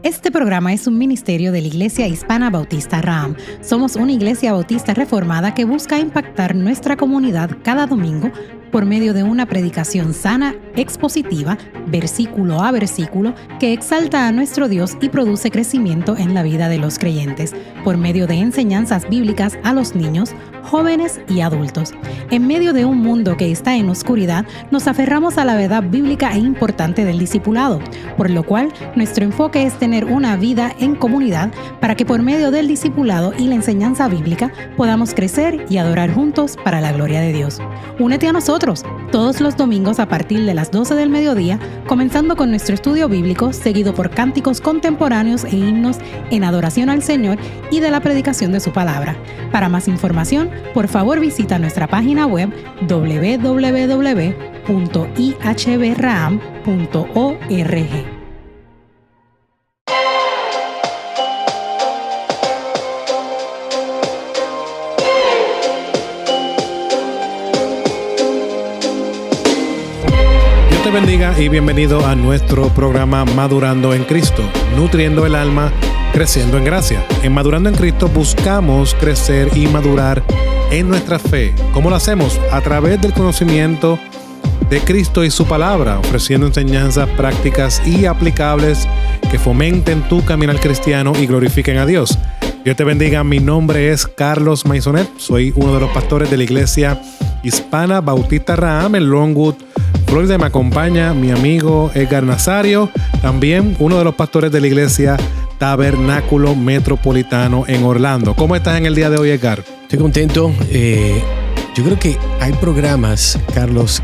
Este programa es un ministerio de la Iglesia Hispana Bautista Raham. Somos una iglesia bautista reformada que busca impactar nuestra comunidad cada domingo por medio de una predicación sana, expositiva, versículo a versículo, que exalta a nuestro Dios y produce crecimiento en la vida de los creyentes, por medio de enseñanzas bíblicas a los niños, jóvenes y adultos. En medio de un mundo que está en oscuridad, nos aferramos a la verdad bíblica e importante del discipulado, por lo cual nuestro enfoque es tener una vida en comunidad para que por medio del discipulado y la enseñanza bíblica podamos crecer y adorar juntos para la gloria de Dios. Únete a nosotros todos los domingos a partir de las 12 del mediodía, comenzando con nuestro estudio bíblico, seguido por cánticos contemporáneos e himnos en adoración al Señor y de la predicación de su palabra. Para más información, por favor visita nuestra página web www.ihbraham.org. Dios te bendiga y bienvenido a nuestro programa Madurando en Cristo, nutriendo el alma, creciendo en gracia. En Madurando en Cristo buscamos crecer y madurar en nuestra fe. ¿Cómo lo hacemos? A través del conocimiento de Cristo y su palabra, ofreciendo enseñanzas prácticas y aplicables que fomenten tu caminar cristiano y glorifiquen a Dios. Dios te bendiga, mi nombre es Carlos Maisonet, soy uno de los pastores de la Iglesia Hispana Bautista Raham en Longwood, Florida. Me acompaña mi amigo Edgar Nazario, también uno de los pastores de la Iglesia Tabernáculo Metropolitano en Orlando. ¿Cómo estás en el día de hoy, Edgar? Estoy contento. Yo creo que hay programas, Carlos,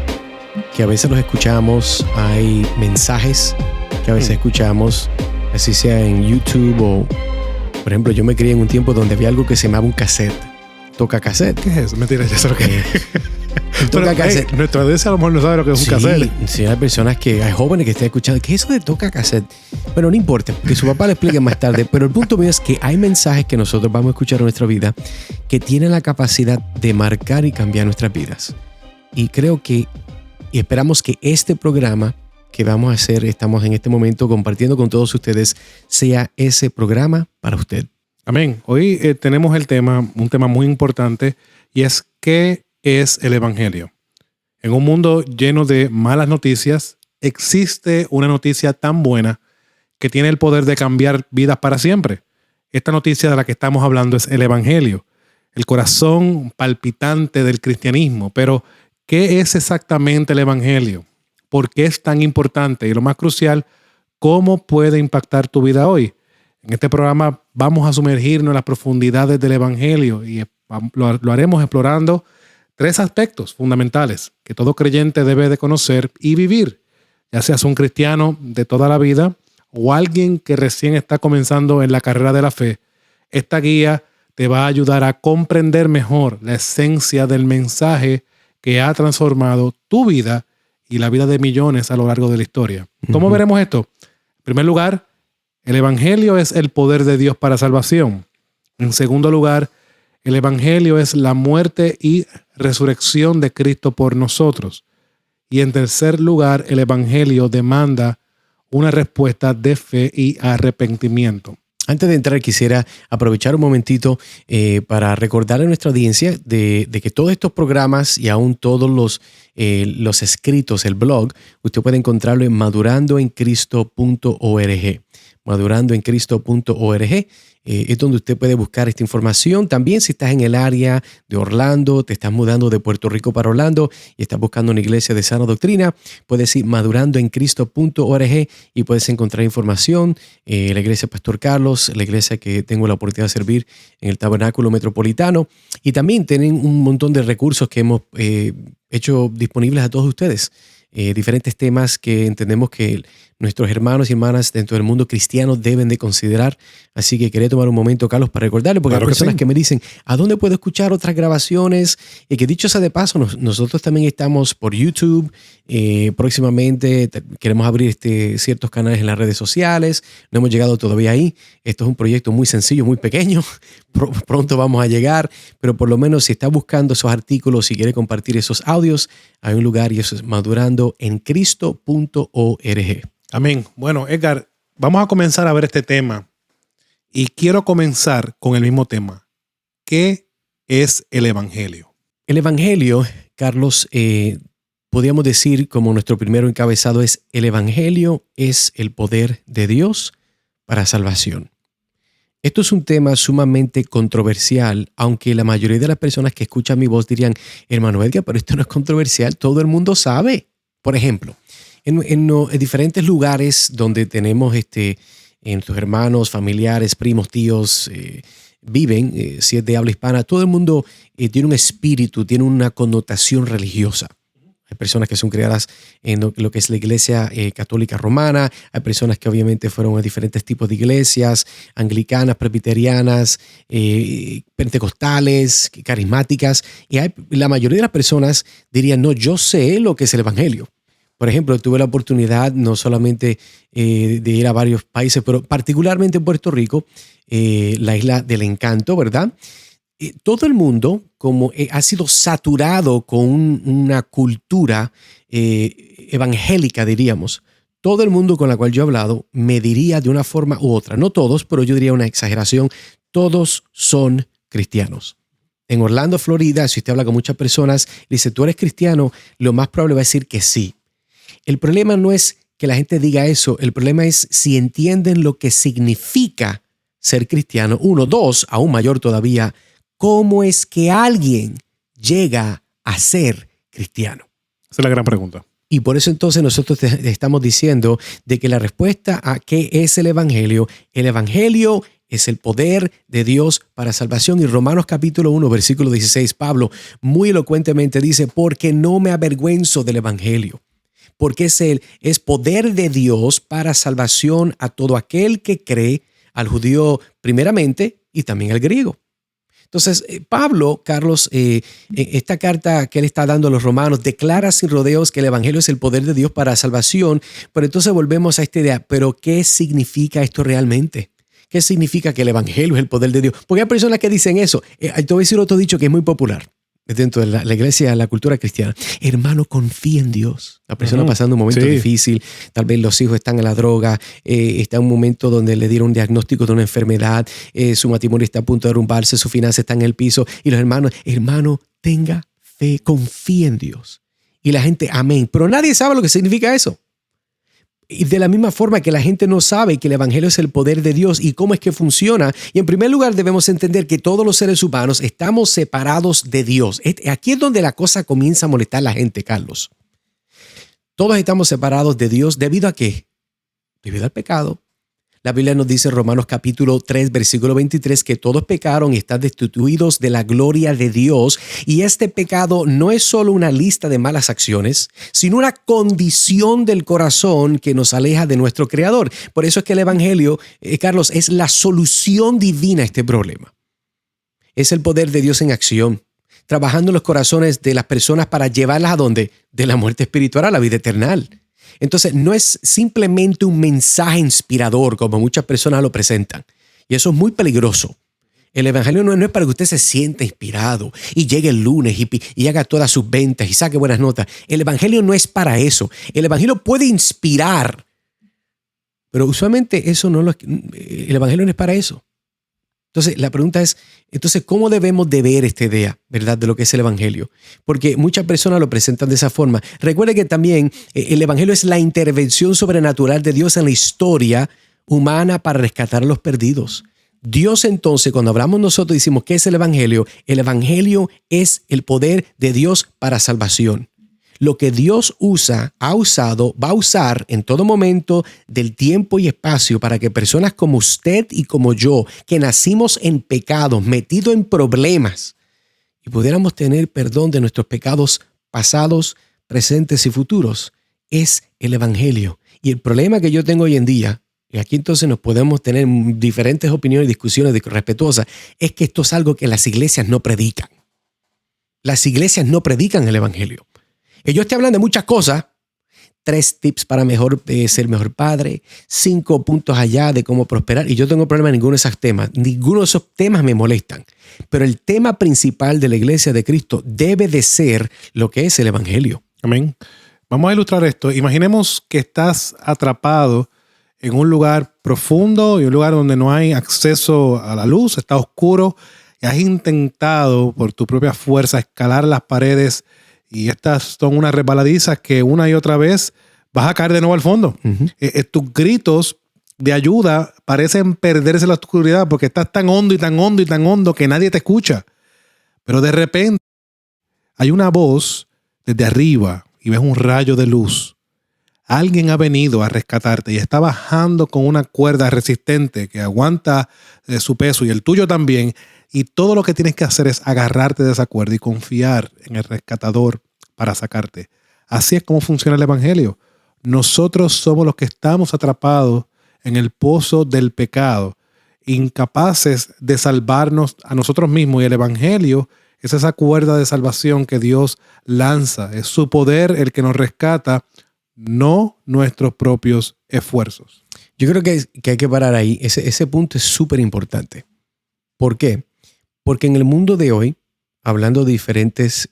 que a veces los escuchamos, hay mensajes que a veces escuchamos, así sea en YouTube o, por ejemplo, yo me crié en un tiempo donde había algo que se llamaba un cassette. Toca cassette. ¿Qué es eso? Mentira, ya sé lo que es. Toca cassette. Nuestra audiencia a lo mejor no sabe lo que es un cassette. Sí, hay personas hay jóvenes que están escuchando. ¿Qué es eso de toca cassette? Bueno, no importa, que su papá le explique más tarde. Pero el punto mío es que hay mensajes que nosotros vamos a escuchar en nuestra vida que tienen la capacidad de marcar y cambiar nuestras vidas. Y creo que, y esperamos que este programa que vamos a hacer, estamos en este momento compartiendo con todos ustedes, sea ese programa para usted. Amén. Hoy tenemos un tema muy importante, y es ¿qué es el Evangelio? En un mundo lleno de malas noticias, existe una noticia tan buena que tiene el poder de cambiar vidas para siempre. Esta noticia de la que estamos hablando es el Evangelio, el corazón palpitante del cristianismo. Pero, ¿qué es exactamente el Evangelio? ¿Por qué es tan importante? Y lo más crucial, ¿cómo puede impactar tu vida hoy? En este programa vamos a sumergirnos en las profundidades del Evangelio y lo haremos explorando 3 aspectos fundamentales que todo creyente debe de conocer y vivir, ya seas un cristiano de toda la vida o alguien que recién está comenzando en la carrera de la fe. Esta guía te va a ayudar a comprender mejor la esencia del mensaje que ha transformado tu vida y la vida de millones a lo largo de la historia. ¿Cómo veremos esto? En primer lugar, el Evangelio es el poder de Dios para salvación. En segundo lugar, el Evangelio es la muerte y resurrección de Cristo por nosotros. Y en tercer lugar, el Evangelio demanda una respuesta de fe y arrepentimiento. Antes de entrar, quisiera aprovechar un momentito para recordarle a nuestra audiencia de que todos estos programas y aún todos los escritos, el blog, usted puede encontrarlo en madurandoencristo.org. madurandoencristo.org. Es donde usted puede buscar esta información. También si estás en el área de Orlando, te estás mudando de Puerto Rico para Orlando y estás buscando una iglesia de sana doctrina, puedes ir madurandoencristo.org y puedes encontrar información. La iglesia Pastor Carlos, la iglesia que tengo la oportunidad de servir en el Tabernáculo Metropolitano, y también tienen un montón de recursos que hemos hecho disponibles a todos ustedes. Diferentes temas que entendemos que nuestros hermanos y hermanas dentro del mundo cristiano deben de considerar. Así que quería tomar un momento, Carlos, para recordarle, porque claro, hay personas que me dicen, ¿a dónde puedo escuchar otras grabaciones? Y que dicho sea de paso, nosotros también estamos por YouTube. Próximamente queremos abrir ciertos canales en las redes sociales. No hemos llegado todavía ahí. Esto es un proyecto muy sencillo, muy pequeño. Pronto vamos a llegar, pero por lo menos si está buscando esos artículos, si quiere compartir esos audios, hay un lugar y eso es madurandoencristo.org. Amén. Bueno, Edgar, vamos a comenzar a ver este tema y quiero comenzar con el mismo tema. ¿Qué es el Evangelio? El Evangelio, Carlos, podríamos decir como nuestro primero encabezado es: el Evangelio es el poder de Dios para salvación. Esto es un tema sumamente controversial, aunque la mayoría de las personas que escuchan mi voz dirían: hermano Edgar, pero esto no es controversial, todo el mundo sabe. Por ejemplo, en diferentes lugares donde tenemos nuestros hermanos, familiares, primos, tíos, viven, si es de habla hispana, todo el mundo tiene un espíritu, tiene una connotación religiosa. Hay personas que son criadas en lo que es la iglesia católica romana. Hay personas que obviamente fueron a diferentes tipos de iglesias, anglicanas, presbiterianas, pentecostales, carismáticas. Y la mayoría de las personas dirían: no, yo sé lo que es el Evangelio. Por ejemplo, tuve la oportunidad no solamente de ir a varios países, pero particularmente en Puerto Rico, la isla del encanto, ¿verdad? Todo el mundo como ha sido saturado con una cultura evangélica, diríamos. Todo el mundo con la cual yo he hablado me diría de una forma u otra, no todos, pero yo diría una exageración, todos son cristianos. En Orlando, Florida, si usted habla con muchas personas, le dice: ¿tú eres cristiano? Lo más probable va a decir que sí. El problema no es que la gente diga eso, el problema es si entienden lo que significa ser cristiano. 1, 2, aún mayor todavía, ¿cómo es que alguien llega a ser cristiano? Esa es la gran pregunta. Y por eso entonces nosotros te estamos diciendo de que la respuesta a qué es el Evangelio es el poder de Dios para salvación. Y Romanos capítulo 1, versículo 16, Pablo muy elocuentemente dice: porque no me avergüenzo del Evangelio, porque es poder de Dios para salvación a todo aquel que cree, al judío primeramente y también al griego. Entonces, Pablo, Carlos, esta carta que él está dando a los romanos, declara sin rodeos que el Evangelio es el poder de Dios para salvación. Pero entonces volvemos a esta idea: ¿pero qué significa esto realmente? ¿Qué significa que el Evangelio es el poder de Dios? Porque hay personas que dicen eso. Te voy a decir otro dicho que es muy popular dentro de la iglesia, la cultura cristiana. Hermano, confía en Dios. La persona pasando un momento difícil, tal vez los hijos están en la droga, está en un momento donde le dieron un diagnóstico de una enfermedad, su matrimonio está a punto de derrumbarse, su finanza está en el piso, y los hermanos: hermano, tenga fe, confía en Dios. Y la gente: amén. Pero nadie sabe lo que significa eso. Y de la misma forma que la gente no sabe que el Evangelio es el poder de Dios y cómo es que funciona. Y en primer lugar debemos entender que todos los seres humanos estamos separados de Dios. Aquí es donde la cosa comienza a molestar a la gente, Carlos. Todos estamos separados de Dios. ¿Debido a qué? Debido al pecado. La Biblia nos dice en Romanos capítulo 3, versículo 23, que todos pecaron y están destituidos de la gloria de Dios. Y este pecado no es solo una lista de malas acciones, sino una condición del corazón que nos aleja de nuestro Creador. Por eso es que el Evangelio, Carlos, es la solución divina a este problema. Es el poder de Dios en acción, trabajando en los corazones de las personas para llevarlas ¿a dónde? De la muerte espiritual a la vida eterna. Entonces, no es simplemente un mensaje inspirador como muchas personas lo presentan. Y eso es muy peligroso. El Evangelio no es para que usted se sienta inspirado y llegue el lunes y haga todas sus ventas y saque buenas notas. El Evangelio no es para eso. El Evangelio puede inspirar, pero usualmente el Evangelio no es para eso. Entonces, la pregunta es, ¿cómo debemos de ver esta idea, verdad, de lo que es el Evangelio? Porque muchas personas lo presentan de esa forma. Recuerde que también el Evangelio es la intervención sobrenatural de Dios en la historia humana para rescatar a los perdidos. Dios entonces, cuando hablamos nosotros, decimos, ¿qué es el Evangelio? El Evangelio es el poder de Dios para salvación. Lo que Dios ha usado, va a usar en todo momento del tiempo y espacio para que personas como usted y como yo, que nacimos en pecados, metidos en problemas, y pudiéramos tener perdón de nuestros pecados pasados, presentes y futuros, es el Evangelio. Y el problema que yo tengo hoy en día, y aquí entonces nos podemos tener diferentes opiniones y discusiones respetuosas, es que esto es algo que las iglesias no predican. Las iglesias no predican el Evangelio. Ellos te hablan de muchas cosas, 3 tips para ser mejor padre, 5 puntos allá de cómo prosperar. Y yo tengo problema en ninguno de esos temas. Ninguno de esos temas me molestan. Pero el tema principal de la iglesia de Cristo debe de ser lo que es el Evangelio. Amén. Vamos a ilustrar esto. Imaginemos que estás atrapado en un lugar profundo y un lugar donde no hay acceso a la luz, está oscuro, y has intentado por tu propia fuerza escalar las paredes y estas son unas resbaladizas que una y otra vez vas a caer de nuevo al fondo. Tus gritos de ayuda parecen perderse en la oscuridad porque estás tan hondo y tan hondo y tan hondo que nadie te escucha. Pero de repente hay una voz desde arriba y ves un rayo de luz. Alguien ha venido a rescatarte y está bajando con una cuerda resistente que aguanta su peso y el tuyo también. Y todo lo que tienes que hacer es agarrarte de esa cuerda y confiar en el rescatador para sacarte. Así es como funciona el evangelio. Nosotros somos los que estamos atrapados en el pozo del pecado, incapaces de salvarnos a nosotros mismos. Y el evangelio es esa cuerda de salvación que Dios lanza. Es su poder el que nos rescata, no nuestros propios esfuerzos. Yo creo que hay que parar ahí. Ese punto es súper importante. ¿Por qué? Porque en el mundo de hoy, hablando de diferentes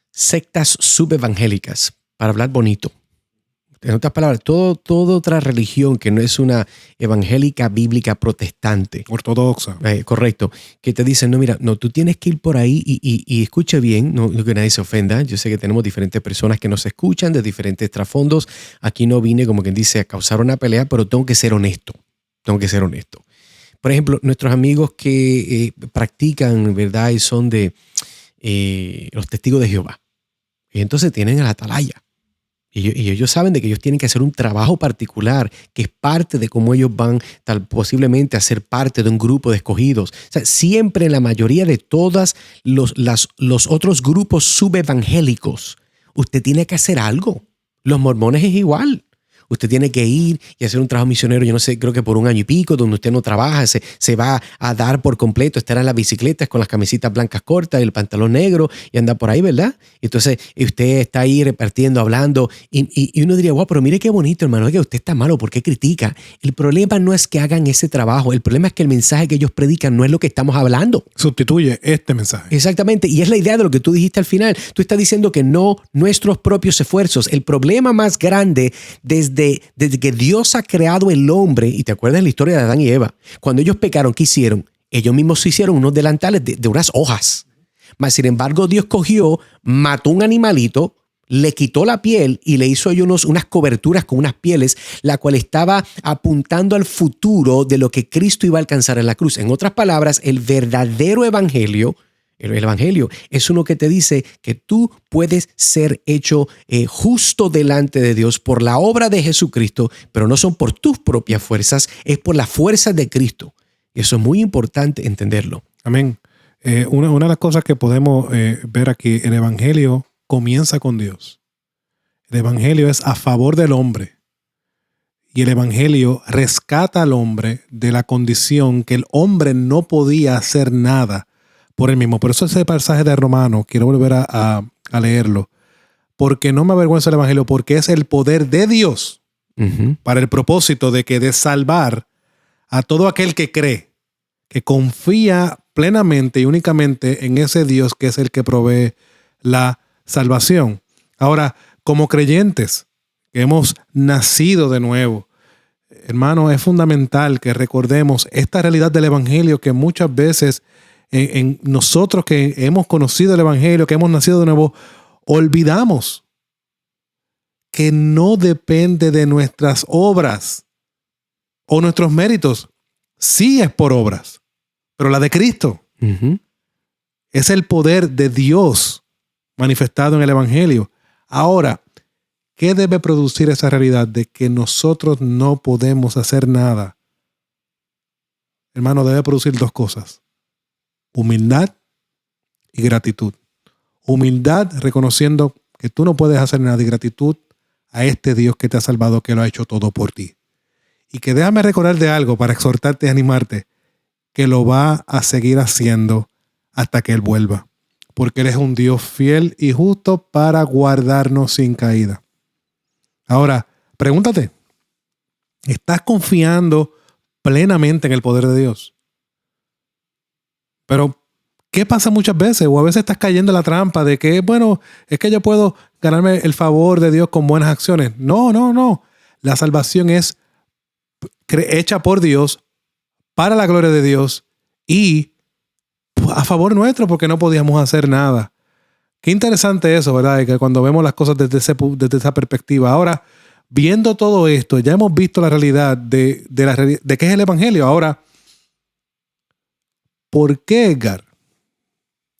sectas subevangélicas, para hablar bonito, en otras palabras, toda otra religión que no es una evangélica bíblica protestante. Ortodoxa. Correcto. Que te dicen, no, tú tienes que ir por ahí y escuche bien, no que nadie se ofenda. Yo sé que tenemos diferentes personas que nos escuchan de diferentes trasfondos. Aquí no vine, como quien dice, a causar una pelea, pero tengo que ser honesto. Por ejemplo, nuestros amigos que practican, ¿verdad? Y son de los testigos de Jehová. Y entonces tienen a la atalaya. Y ellos saben de que ellos tienen que hacer un trabajo particular que es parte de cómo ellos van posiblemente a ser parte de un grupo de escogidos. O sea, siempre en la mayoría de todos los otros grupos subevangélicos, usted tiene que hacer algo. Los mormones es igual. Usted tiene que ir y hacer un trabajo misionero, yo no sé, creo que por 1 año y pico, donde usted no trabaja, se va a dar por completo, estar en las bicicletas con las camisitas blancas cortas y el pantalón negro y anda por ahí, ¿verdad? Entonces usted está ahí repartiendo, hablando y uno diría, wow, pero mire qué bonito, hermano, es que usted está malo, ¿por qué critica? El problema no es que hagan ese trabajo, el problema es que el mensaje que ellos predican no es lo que estamos hablando. Sustituye este mensaje. Exactamente, y es la idea de lo que tú dijiste al final. Tú estás diciendo que no nuestros propios esfuerzos. El problema más grande desde que Dios ha creado el hombre, y te acuerdas de la historia de Adán y Eva, cuando ellos pecaron, ¿qué hicieron? Ellos mismos se hicieron unos delantales de unas hojas. Mas, sin embargo, Dios cogió, mató un animalito, le quitó la piel y le hizo ellos unas coberturas con unas pieles, la cual estaba apuntando al futuro de lo que Cristo iba a alcanzar en la cruz. En otras palabras, el verdadero evangelio, el evangelio es uno que te dice que tú puedes ser hecho justo delante de Dios por la obra de Jesucristo, pero no son por tus propias fuerzas, es por las fuerzas de Cristo. Y eso es muy importante entenderlo. Amén. Una de las cosas que podemos ver aquí, el evangelio comienza con Dios. El evangelio es a favor del hombre. Y el evangelio rescata al hombre de la condición que el hombre no podía hacer nada por él mismo. Por eso ese pasaje de Romanos, quiero volver a leerlo. Porque no me avergüenza el evangelio, porque es el poder de Dios para el propósito de salvar a todo aquel que cree, que confía plenamente y únicamente en ese Dios que es el que provee la salvación. Ahora, como creyentes que hemos nacido de nuevo, hermano, es fundamental que recordemos esta realidad del evangelio que muchas veces en nosotros que hemos conocido el evangelio, que hemos nacido de nuevo, olvidamos que no depende de nuestras obras o nuestros méritos. Sí es por obras, pero la de Cristo es el poder de Dios manifestado en el evangelio. Ahora, ¿qué debe producir esa realidad de que nosotros no podemos hacer nada? Hermano, debe producir 2 cosas. Humildad y gratitud. Humildad reconociendo que tú no puedes hacer nada, y gratitud a este Dios que te ha salvado, que lo ha hecho todo por ti. Y que déjame recordar de algo para exhortarte y animarte, que lo va a seguir haciendo hasta que Él vuelva. Porque Él es un Dios fiel y justo para guardarnos sin caída. Ahora, pregúntate, ¿estás confiando plenamente en el poder de Dios? Pero, ¿qué pasa muchas veces? O a veces estás cayendo en la trampa de que, bueno, es que yo puedo ganarme el favor de Dios con buenas acciones. No. La salvación es hecha por Dios, para la gloria de Dios y a favor nuestro, porque no podíamos hacer nada. Qué interesante eso, ¿verdad? Y que cuando vemos las cosas desde esa perspectiva. Ahora, viendo todo esto, ya hemos visto la realidad de qué es el Evangelio. Ahora, ¿por qué, Edgar?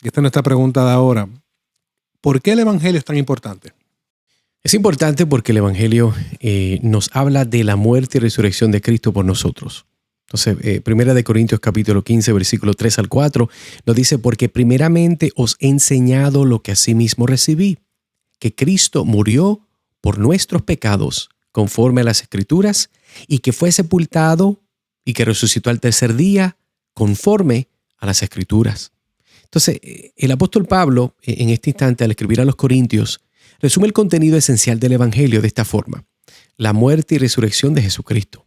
Esta es nuestra pregunta de ahora. ¿Por qué el Evangelio es tan importante? Es importante porque el Evangelio nos habla de la muerte y resurrección de Cristo por nosotros. Entonces, 1 Corintios capítulo 15, versículo 3 al 4, nos dice, porque primeramente os he enseñado lo que asimismo recibí, que Cristo murió por nuestros pecados, conforme a las Escrituras, y que fue sepultado y que resucitó al tercer día, conforme a las Escrituras. Entonces, el apóstol Pablo, en este instante, al escribir a los Corintios, resume el contenido esencial del Evangelio de esta forma: la muerte y resurrección de Jesucristo.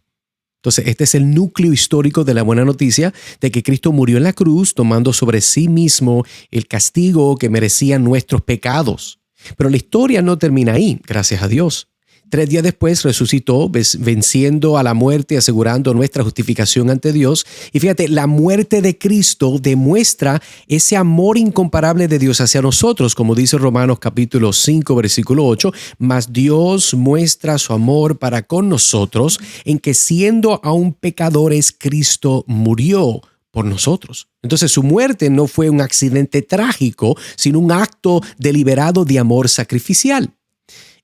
Entonces, este es el núcleo histórico de la buena noticia de que Cristo murió en la cruz, tomando sobre sí mismo el castigo que merecían nuestros pecados. Pero la historia no termina ahí, gracias a Dios. 3 días después resucitó, venciendo a la muerte y asegurando nuestra justificación ante Dios. Y fíjate, la muerte de Cristo demuestra ese amor incomparable de Dios hacia nosotros, como dice Romanos capítulo 5, versículo 8, mas Dios muestra su amor para con nosotros en que siendo aún pecadores, Cristo murió por nosotros. Entonces su muerte no fue un accidente trágico, sino un acto deliberado de amor sacrificial.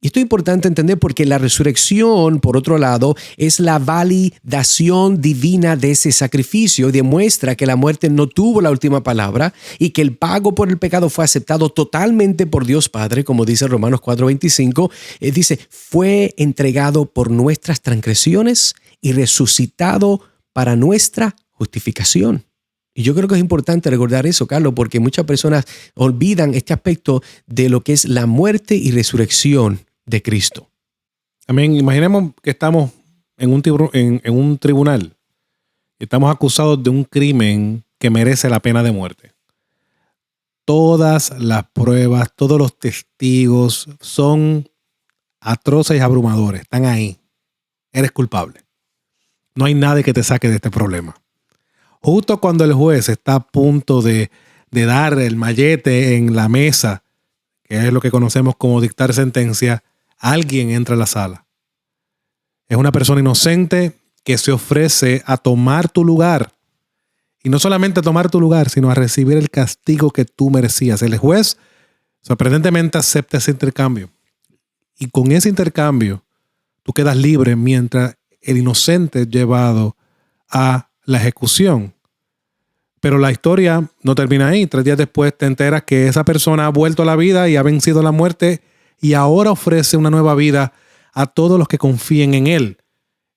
Y esto es importante entender porque la resurrección, por otro lado, es la validación divina de ese sacrificio. Demuestra que la muerte no tuvo la última palabra y que el pago por el pecado fue aceptado totalmente por Dios Padre, como dice Romanos 4:25. Dice, fue entregado por nuestras transgresiones y resucitado para nuestra justificación. Y yo creo que es importante recordar eso, Carlos, porque muchas personas olvidan este aspecto de lo que es la muerte y resurrección de Cristo. Amén. Imaginemos que estamos en un tribunal y estamos acusados de un crimen que merece la pena de muerte. Todas las pruebas, todos los testigos son atroces y abrumadores. Están ahí. Eres culpable. No hay nadie que te saque de este problema. Justo cuando el juez está a punto de dar el mallete en la mesa, que es lo que conocemos como dictar sentencia, alguien entra a la sala. Es una persona inocente que se ofrece a tomar tu lugar. Y no solamente a tomar tu lugar, sino a recibir el castigo que tú merecías. El juez sorprendentemente acepta ese intercambio. Y con ese intercambio, tú quedas libre mientras el inocente es llevado a la ejecución. Pero la historia no termina ahí. 3 días después te enteras que esa persona ha vuelto a la vida y ha vencido la muerte y ahora ofrece una nueva vida a todos los que confíen en él.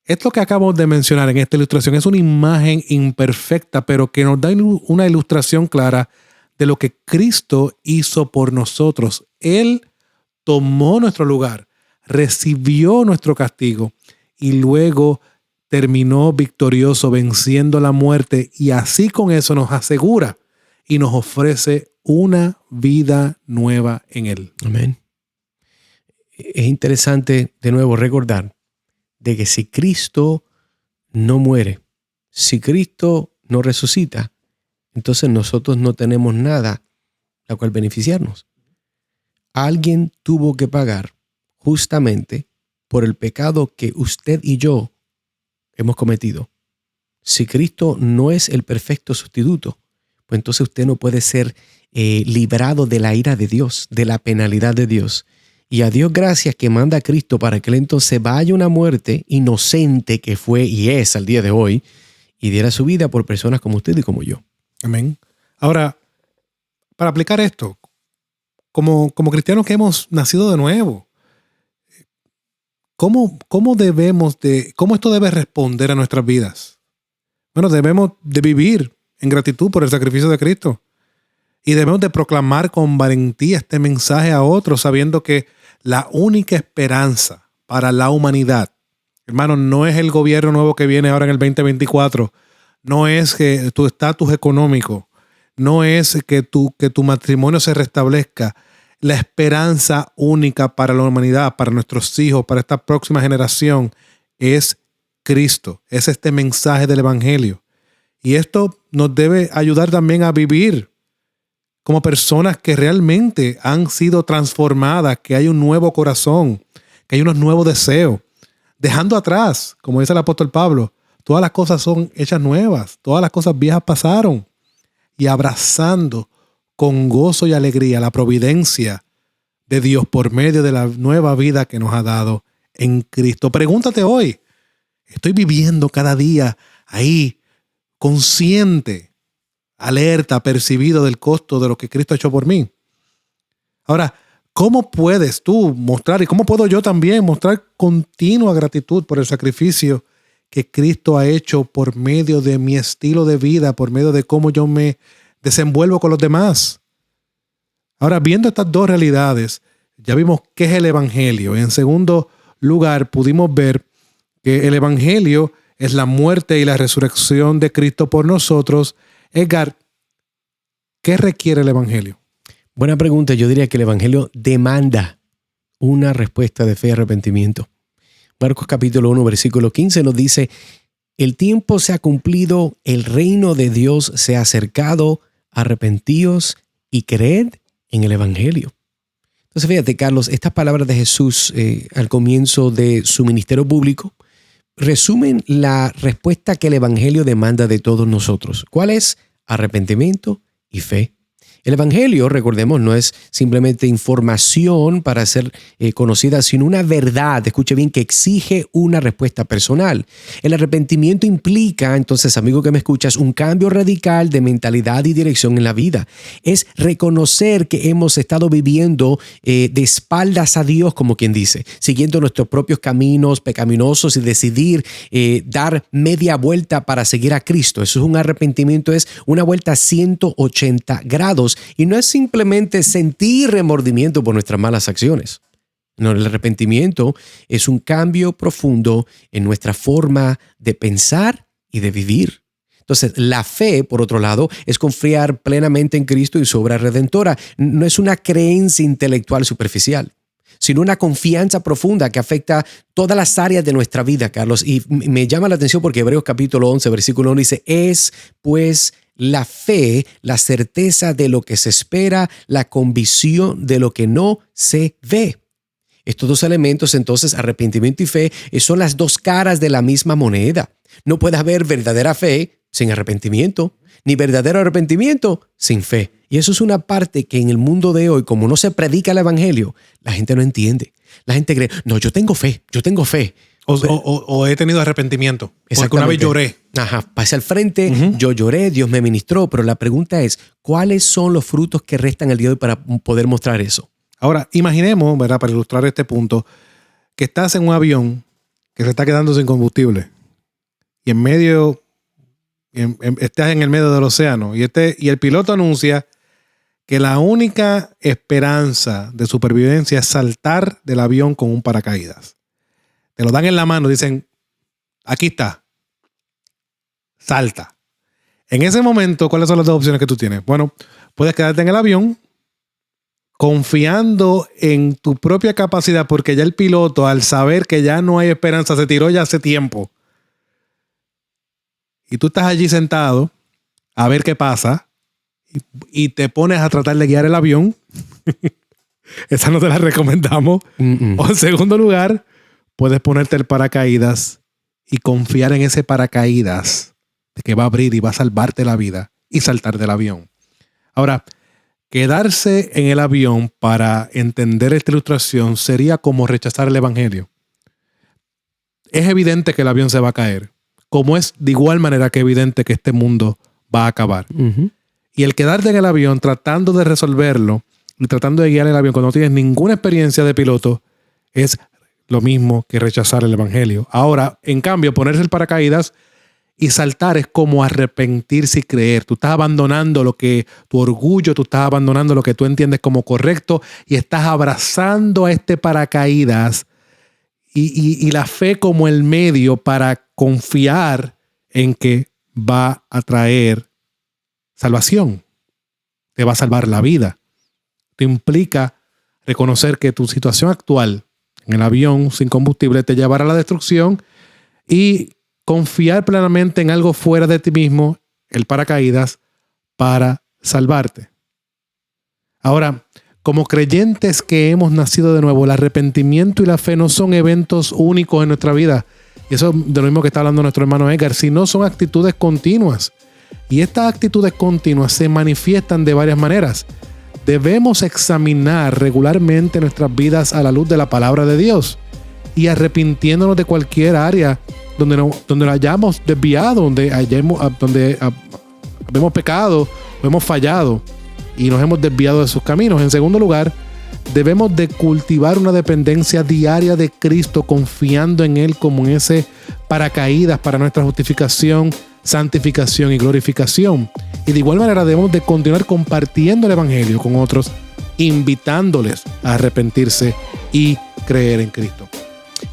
Esto que acabo de mencionar en esta ilustración es una imagen imperfecta, pero que nos da una ilustración clara de lo que Cristo hizo por nosotros. Él tomó nuestro lugar, recibió nuestro castigo y luego terminó victorioso venciendo la muerte, y así con eso nos asegura y nos ofrece una vida nueva en Él. Amén. Es interesante de nuevo recordar de que si Cristo no muere, si Cristo no resucita, entonces nosotros no tenemos nada a cual beneficiarnos. Alguien tuvo que pagar justamente por el pecado que usted y yo hemos cometido. Si Cristo no es el perfecto sustituto, pues entonces usted no puede ser librado de la ira de Dios, de la penalidad de Dios. Y a Dios gracias que manda a Cristo para que él entonces vaya a una muerte inocente que fue y es al día de hoy y diera su vida por personas como usted y como yo. Amén. Ahora, para aplicar esto, como cristianos que hemos nacido de nuevo, ¿Cómo esto debe responder a nuestras vidas? Bueno, debemos de vivir en gratitud por el sacrificio de Cristo. Y debemos de proclamar con valentía este mensaje a otros, sabiendo que la única esperanza para la humanidad, hermano, no es el gobierno nuevo que viene ahora en el 2024, no es que tu estatus económico, no es que tu matrimonio se restablezca. La esperanza única para la humanidad, para nuestros hijos, para esta próxima generación, es Cristo. Es este mensaje del Evangelio. Y esto nos debe ayudar también a vivir como personas que realmente han sido transformadas, que hay un nuevo corazón, que hay unos nuevos deseos, dejando atrás, como dice el apóstol Pablo, todas las cosas son hechas nuevas, todas las cosas viejas pasaron, y abrazando con gozo y alegría la providencia de Dios por medio de la nueva vida que nos ha dado en Cristo. Pregúntate hoy, ¿estoy viviendo cada día ahí consciente, alerta, percibido del costo de lo que Cristo ha hecho por mí? Ahora, ¿cómo puedes tú mostrar, y cómo puedo yo también mostrar continua gratitud por el sacrificio que Cristo ha hecho por medio de mi estilo de vida, por medio de cómo yo me desenvuelvo con los demás? Ahora, viendo estas dos realidades, ya vimos qué es el Evangelio. En segundo lugar, pudimos ver que el Evangelio es la muerte y la resurrección de Cristo por nosotros. Edgar, ¿qué requiere el Evangelio? Buena pregunta. Yo diría que el Evangelio demanda una respuesta de fe y arrepentimiento. Marcos capítulo 1, versículo 15 nos dice: el tiempo se ha cumplido, el reino de Dios se ha acercado, arrepentíos y creed en el Evangelio. Entonces fíjate, Carlos, estas palabras de Jesús al comienzo de su ministerio público resumen la respuesta que el Evangelio demanda de todos nosotros. ¿Cuál es? Arrepentimiento y fe. El Evangelio, recordemos, no es simplemente información para ser conocida, sino una verdad, escuche bien, que exige una respuesta personal. El arrepentimiento implica, entonces, amigo que me escuchas, un cambio radical de mentalidad y dirección en la vida. Es reconocer que hemos estado viviendo de espaldas a Dios, como quien dice, siguiendo nuestros propios caminos pecaminosos y decidir dar media vuelta para seguir a Cristo. Eso es un arrepentimiento, es una vuelta a 180 grados. Y no es simplemente sentir remordimiento por nuestras malas acciones. No, el arrepentimiento es un cambio profundo en nuestra forma de pensar y de vivir. Entonces, la fe, por otro lado, es confiar plenamente en Cristo y su obra redentora. No es una creencia intelectual superficial, sino una confianza profunda que afecta todas las áreas de nuestra vida, Carlos. Y me llama la atención porque Hebreos capítulo 11, versículo 1 dice: es pues la fe, la certeza de lo que se espera, la convicción de lo que no se ve. Estos dos elementos, entonces, arrepentimiento y fe, son las dos caras de la misma moneda. No puede haber verdadera fe sin arrepentimiento, ni verdadero arrepentimiento sin fe. Y eso es una parte que en el mundo de hoy, como no se predica el Evangelio, la gente no entiende. La gente cree, no, yo tengo fe. O he tenido arrepentimiento. Porque una vez lloré. Ajá, pasé al frente, yo lloré, Dios me ministró, pero la pregunta es, ¿cuáles son los frutos que restan el día de hoy para poder mostrar eso? Ahora, imaginemos, ¿verdad?, para ilustrar este punto, que estás en un avión que se está quedando sin combustible y estás en el medio del océano y el piloto anuncia que la única esperanza de supervivencia es saltar del avión con un paracaídas. Te lo dan en la mano, dicen, aquí está, salta. En ese momento, ¿cuáles son las dos opciones que tú tienes? Bueno, puedes quedarte en el avión confiando en tu propia capacidad, porque ya el piloto, al saber que ya no hay esperanza, se tiró ya hace tiempo. Y tú estás allí sentado a ver qué pasa y te pones a tratar de guiar el avión. Esa no te la recomendamos. O en segundo lugar, puedes ponerte el paracaídas y confiar en ese paracaídas de que va a abrir y va a salvarte la vida y saltar del avión. Ahora, quedarse en el avión para entender esta ilustración sería como rechazar el Evangelio. Es evidente que el avión se va a caer, como es de igual manera que evidente que este mundo va a acabar. Y el quedarte en el avión tratando de resolverlo y tratando de guiar el avión cuando no tienes ninguna experiencia de piloto es lo mismo que rechazar el Evangelio. Ahora, en cambio, ponerse el paracaídas y saltar es como arrepentirse y creer. Tú estás abandonando tu orgullo, tú estás abandonando lo que tú entiendes como correcto y estás abrazando a este paracaídas y la fe como el medio para confiar en que va a traer salvación. Te va a salvar la vida. Esto implica reconocer que tu situación actual en el avión sin combustible te llevará a la destrucción y confiar plenamente en algo fuera de ti mismo, el paracaídas, para salvarte. Ahora, como creyentes que hemos nacido de nuevo, el arrepentimiento y la fe no son eventos únicos en nuestra vida. Y eso de lo mismo que está hablando nuestro hermano Edgar, sino son actitudes continuas. Y estas actitudes continuas se manifiestan de varias maneras. Debemos examinar regularmente nuestras vidas a la luz de la palabra de Dios y arrepintiéndonos de cualquier área donde nos hayamos desviado, donde hemos pecado o hemos fallado y nos hemos desviado de sus caminos. En segundo lugar, debemos de cultivar una dependencia diaria de Cristo, confiando en Él como en ese paracaídas para nuestra justificación, santificación y glorificación. Y de igual manera debemos de continuar compartiendo el Evangelio con otros, invitándoles a arrepentirse y creer en Cristo.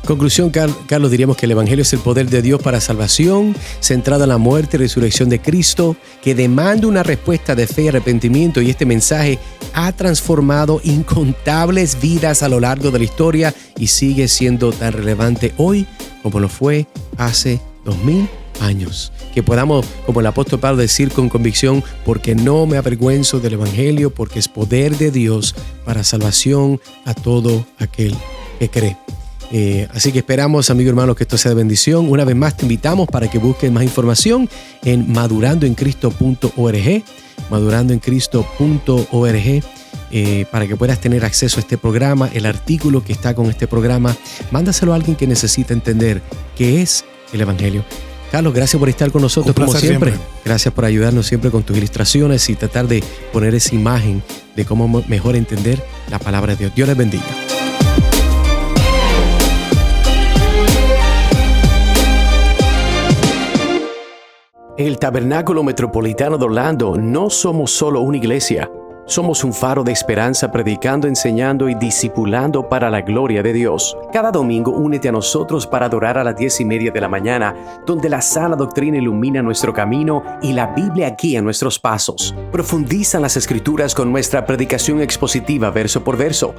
Conclusión, Carlos, diríamos que el Evangelio es el poder de Dios para salvación, centrado en la muerte y resurrección de Cristo, que demanda una respuesta de fe y arrepentimiento, y este mensaje ha transformado incontables vidas a lo largo de la historia y sigue siendo tan relevante hoy como lo fue hace 2000 años. Que podamos, como el apóstol Pablo, decir con convicción: porque no me avergüenzo del Evangelio, porque es poder de Dios para salvación a todo aquel que cree. Así que esperamos, amigo hermano, que esto sea de bendición. Una vez más te invitamos para que busques más información en madurandoencristo.org, madurandoencristo.org, para que puedas tener acceso a este programa, el artículo que está con este programa. Mándaselo a alguien que necesita entender qué es el Evangelio. Carlos, gracias por estar con nosotros como siempre. Gracias por ayudarnos siempre con tus ilustraciones y tratar de poner esa imagen de cómo mejor entender la palabra de Dios. Dios les bendiga. En el Tabernáculo Metropolitano de Orlando no somos solo una iglesia. Somos un faro de esperanza, predicando, enseñando y discipulando para la gloria de Dios. Cada domingo únete a nosotros para adorar a las 10:30 de la mañana, donde la sana doctrina ilumina nuestro camino y la Biblia guía nuestros pasos. Profundiza en las Escrituras con nuestra predicación expositiva verso por verso.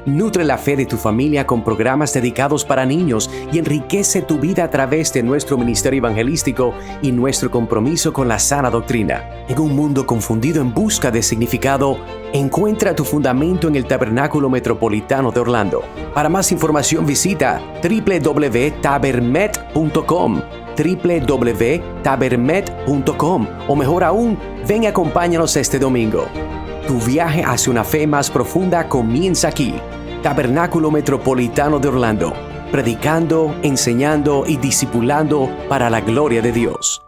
Nutre la fe de tu familia con programas dedicados para niños y enriquece tu vida a través de nuestro ministerio evangelístico y nuestro compromiso con la sana doctrina. En un mundo confundido en busca de significado, encuentra tu fundamento en el Tabernáculo Metropolitano de Orlando. Para más información visita www.tabermet.com, www.tabermet.com, o mejor aún, ven y acompáñanos este domingo. Tu viaje hacia una fe más profunda comienza aquí. Tabernáculo Metropolitano de Orlando, predicando, enseñando y discipulando para la gloria de Dios.